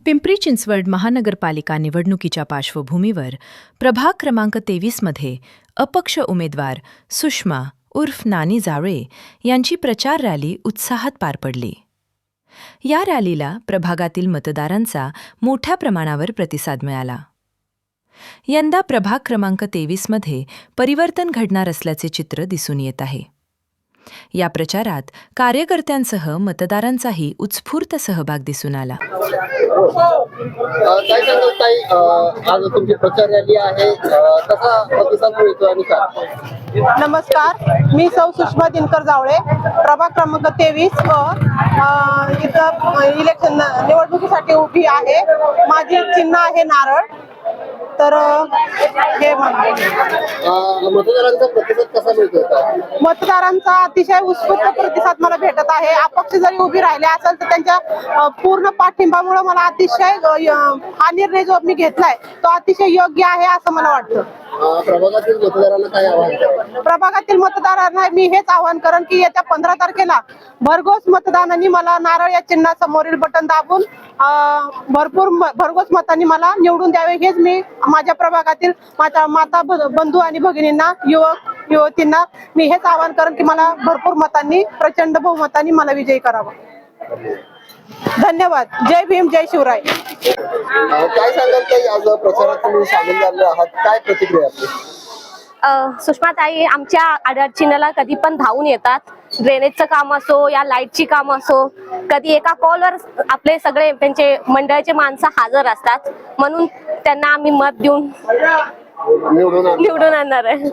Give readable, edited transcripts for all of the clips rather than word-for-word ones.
पिंपरी चिंचवड महानगरपालिका निवडणुकीच्या पार्श्वभूमीवर प्रभाग क्रमांक 23 मध्ये अपक्ष उमेदवार सुषमा उर्फ नानी जावळे यांची प्रचार रॅली उत्साहात पार पडली. या रॅलीला प्रभागातील मतदारांचा मोठ्या प्रमाणावर प्रतिसाद मिळाला. यंदा प्रभाग क्रमांक 23 मध्ये परिवर्तन घडणार असल्याचे चित्र दिसून येत आहे. या प्रचारात कार्यकर्त्यांसह मतदारांचाही उत्स्फूर्त सहभाग दिसून आला. काय सांगाल ताई, आज तुमची प्रचार रॅली आहे, कसा प्रतिसाद मिळतो आणि का? नमस्कार, मी सौ सुषमा दिनकर जावळे, प्रभाग क्रमांक 23 इथं इलेक्शन निवडणुकीसाठी उभी आहे. माझी चिन्ह आहे नारळ. तर हे मतदारांचा प्रतिसाद कसा मिळतो? मतदारांचा अतिशय उत्स्फूर्त प्रतिसाद मला भेटत आहे. अपक्ष जरी उभी राहिले असेल तर त्यांच्या पूर्ण पाठिंबामुळे मला अतिशय हा निर्णय जो मी घेतलाय तो अतिशय योग्य आहे असं मला वाटतं. प्रभागातील मतदारांना काय आवाहन कराल? प्रभागातील मतदारांना मी हेच आवाहन करेन की येत्या 15 तारखेला भरघोस मतदानांनी मला नारळ या चिन्हासमोरील बटन दाबून भरघोस मतांनी मला निवडून द्यावे, हेच मी माझ्या प्रभागातील माझ्या माता बंधू आणि भगिनींना, युवक युवतींना मी हेच आवाहन करेन की मला भरपूर मतांनी, प्रचंड बहुमतांनी मला विजयी करावा. धन्यवाद. जय भीम, जय शिवराय. काय सांगाल ताई, आज प्रचारात तुम्ही सामील झाले आहात, काय प्रतिक्रिया आपली? सुषमाताई आमच्या अडचणीला कधी पण धावून येतात. ड्रेनेजचं काम असो या लाईटची काम असो, कधी एका कॉलवर आपले सगळे त्यांचे मंडळाचे माणसं हजर असतात. म्हणून त्यांना आम्ही मत देऊन निवडून आणणार आहे.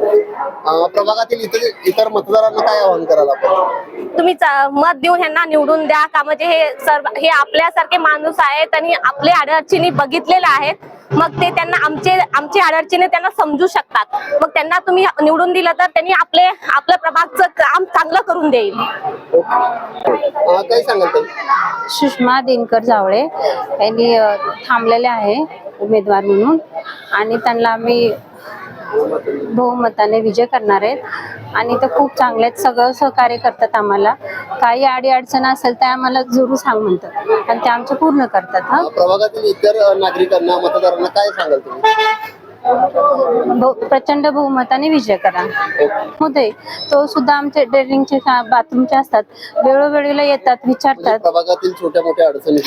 प्रभागातील इतर मतदारांना काय आवाहन कराल आपण? तुम्ही मत देऊन ह्यांना निवडून द्या का, म्हणजे हे आपल्यासारखे माणूस आहेत आणि आपले अडचणी बघितलेले आहेत. मग ते त्यांना आमचे अडचणी त्यांना समजू शकतात. मग त्यांना तुम्ही निवडून दिलं तर त्यांनी आपल्या प्रभागचं काम चांगलं करून देईल. काय सांगाल ताई? सुषमा दिनकर जावळे यांनी थांबलेले आहे उमेदवार म्हणून आणि त्यांना आम्ही बहुमताने विजय करणार आहेत आणि ते खूप चांगले आहेत. सगळं सहकार्य करतात आम्हाला. काही अडचण असेल तर आम्हाला जरूर सांग म्हणतात आणि ते आमचं पूर्ण करतात. प्रभागातील इतर नागरिकांना, मतदारांना काय सांगाल तुम्ही? प्रचंड बहुमताने विजय करा. होते तो सुद्धा आमचे ड्रेनिंगचे बाथरूमचे असतात, वेळोवेळीला येतात, विचारतात. प्रभागातील छोट्या मोठ्या अडचणी,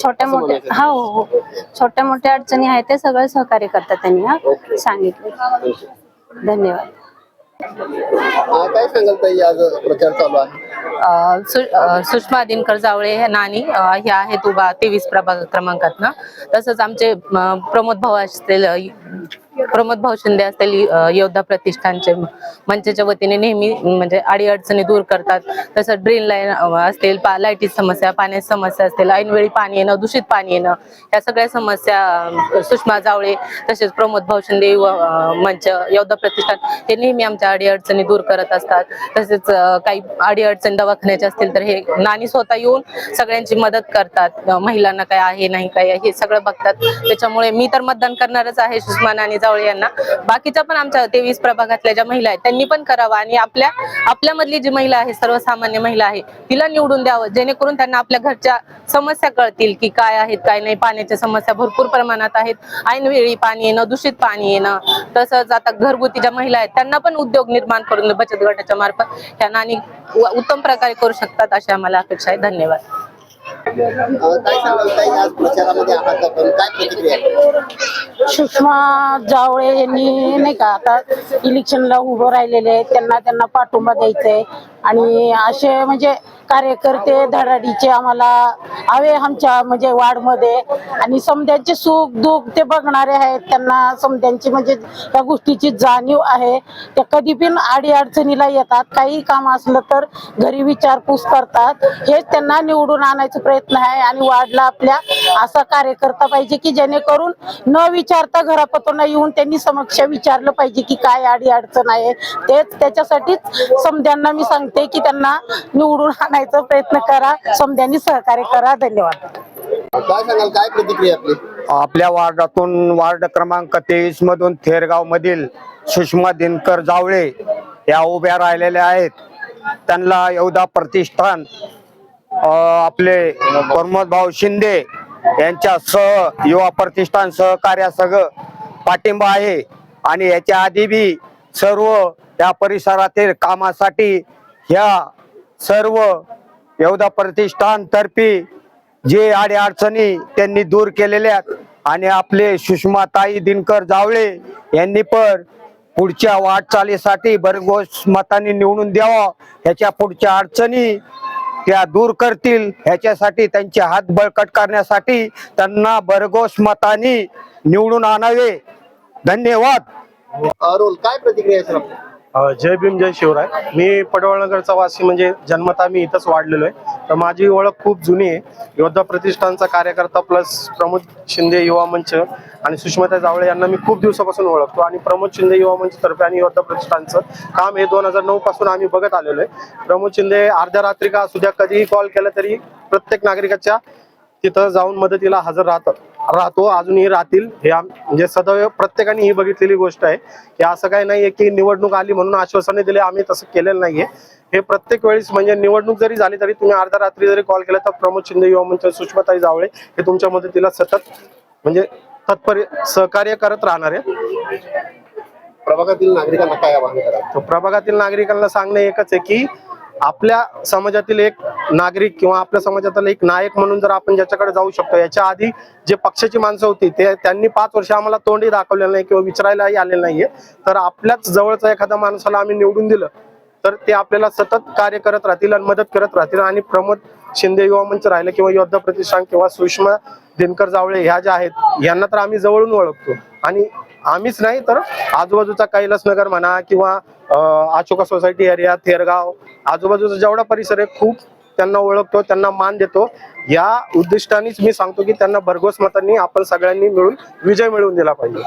छोट्या मोठ्या हो छोट्या मोठ्या अडचणी आहेत ते सगळं सहकार्य करतात त्यांनी सांगितले. धन्यवाद. काय सांगाल ताई, आज प्रचार चालू आहे? सुषमा दिनकर जावळे ह्या नानी ह्या आहेत उभा 23 प्रभाग क्रमांकात ना. तसंच आमचे प्रमोद भाऊ शिंदे असतील योद्धा प्रतिष्ठानचे मंचाच्या वतीने नेहमी म्हणजे अडीअडचणी दूर करतात. तसं ड्रेन लाईन असतील, लाईटीची समस्या, पाण्याची समस्या असतील, ऐनवेळी पाणी येणं, दूषित पाणी येणं, या सगळ्या समस्या सुषमा जावळे तसेच प्रमोद भाऊ शिंदे मंच योद्धा प्रतिष्ठान हे नेहमी आमच्या अडीअडचणी दूर करत असतात. तसेच काही अडीअडचणी दवाखान्याचे असतील तर हे नानी स्वतः येऊन सगळ्यांची मदत करतात. महिलांना काय आहे नाही काय हे सगळं बघतात. त्याच्यामुळे मी तर मतदान करणारच आहे सुषमा नानी जावळे यांना. बाकीच्या पण आमच्या 23 प्रभागातल्या ज्या महिला आहेत त्यांनी पण करावं आणि आपल्यामधली जी महिला आहे, सर्वसामान्य महिला आहे, तिला निवडून द्यावं, जेणेकरून त्यांना आपल्या घरच्या समस्या कळतील की काय आहेत काय नाही. पाण्याच्या समस्या भरपूर प्रमाणात आहेत, ऐनवेळी पाणी येणं, दूषित पाणी येणं. तसंच आता घरगुती ज्या महिला आहेत त्यांना पण उद्योग निर्माण करून बचत गटाच्या मार्फत ह्या नानी उत्तम प्रकारे करू शकतात अशी आम्हाला अपेक्षा आहे. धन्यवाद. काय सांगाल ताई, आज प्रचारामध्ये आहात आपण, काय प्रतिक्रिया? सुषमा जावळे यांनी नाही का आता इलेक्शनला उभं राहिलेले आहेत, त्यांना पाठिंबा द्यायचा आहे आणि असे म्हणजे कार्यकर्ते धडाडीचे आम्हाला हवे आमच्या म्हणजे वार्डमध्ये. आणि समध्यांचे सुख दुःख ते बघणारे आहेत, त्यांना समध्यांची म्हणजे त्या गोष्टीची जाणीव आहे. ते कधी पण अडीअडचणीला येतात, काही काम असलं तर घरी विचारपूस करतात. हेच त्यांना निवडून आणायचा प्रयत्न आहे आणि वार्डला आपल्या असा कार्यकर्ता पाहिजे की जेणेकरून न विचारता घरापतोंना येऊन त्यांनी समक्ष विचारलं पाहिजे की काय अडीअडचण आहे. तेच त्याच्यासाठीच समध्यांना मी सांगते की त्यांना निवडून आणायचा प्रयत्न करा, समध्यांनी सहकार्य करा. धन्यवाद. काय सांगाल, काय प्रतिक्रिया आपली? आपल्या वार्डातून वार्ड क्रमांक 23 मधून थेरगाव मधील सुषमा दिनकर जावळे या उभ्या राहिलेल्या आहेत. त्यांना योद्धा प्रतिष्ठान आपले प्रमोद भाऊ शिंदे यांच्या युवा प्रतिष्ठान सहकार्यासह पाठिंबा आहे आणि याच्या आधी बी सर्व या परिसरातील कामासाठी ह्या सर्व योद्धा प्रतिष्ठान तर्फे जे अडचणी त्यांनी दूर केलेल्या आणि आपले सुषमाताई दिनकर जावळे यांनी पण पुढच्या वाटचालीसाठी भरघोस मतांनी निवडून द्यावा, ह्याच्या पुढच्या अडचणी त्या दूर करतील, ह्याच्यासाठी त्यांचे हात बळकट करण्यासाठी त्यांना भरघोस मतांनी निवडून आणावे. धन्यवाद. रोल काय प्रतिक्रिया आहे सर आपली? जय भीम जय शिवराय. मी पडवळनगरचा वासी, म्हणजे जन्मता मी इथंच वाढलेलो आहे. तर माझी ओळख खूप जुनी आहे. योद्धा प्रतिष्ठानचा कार्यकर्ता प्लस प्रमोद शिंदे युवा मंच आणि सुषमाताई जावळे यांना मी खूप दिवसापासून ओळखतो आणि प्रमोद शिंदे युवा मंच तर्फे आणि योद्धा प्रतिष्ठानचं काम हे 2009 पासून आम्ही बघत आलेलो आहे. प्रमोद शिंदे अर्ध्या रात्री का असू द्या, कधीही कॉल केला तरी प्रत्येक नागरिकाच्या तिथं जाऊन मदतीला हजर राहतो, अजूनही राहतील. हे म्हणजे सदैव प्रत्येकाने ही बघितलेली गोष्ट आहे की असं काही नाहीये की निवडणूक आली म्हणून आश्वासने दिले, आम्ही तसं केलेलं नाहीये. हे प्रत्येक वेळेस म्हणजे निवडणूक जरी झाली तरी तुम्ही अर्ध्या रात्री जरी कॉल केला तर प्रमोद शिंदे युवा मंच सुषमाताई जावळे हे तुमच्या मदतीला सतत म्हणजे तत्पर सहकार्य करत राहणार आहे. प्रभागातील नागरिकांना काय आवाहन करा? तर प्रभागातील नागरिकांना सांगणे एकच आहे की आपल्या समाजातील एक नागरिक किंवा आपल्या समाजातील एक नायक म्हणून जर आपण ज्याच्याकडे जाऊ शकतो, याच्या आधी जे पक्षाची माणसं होती त्यांनी 5 वर्ष आम्हाला तोंडही दाखवलेलं नाही किंवा विचारायलाही आलेलं नाहीये. तर आपल्याच जवळचा एखाद्या माणसाला आम्ही निवडून दिलं तर ते आपल्याला सतत कार्य करत राहतील आणि मदत करत राहतील. आणि प्रमोद शिंदे युवा मंच राहिलं किंवा योद्धा प्रतिष्ठान किंवा सुषमा दिनकर जावळे ह्या ज्या आहेत यांना तर आम्ही जवळून ओळखतो. आणि आम्हीच नाही तर आजूबाजूचा कैलासनगर म्हणा किंवा अशोका सोसायटी एरिया, थेरगाव, आजूबाजूचा जेवढा परिसर आहे खूप त्यांना ओळखतो, त्यांना मान देतो. या उद्दिष्टानेच मी सांगतो की त्यांना भरघोस मतांनी आपण सगळ्यांनी मिळून विजय मिळवून दिला पाहिजे.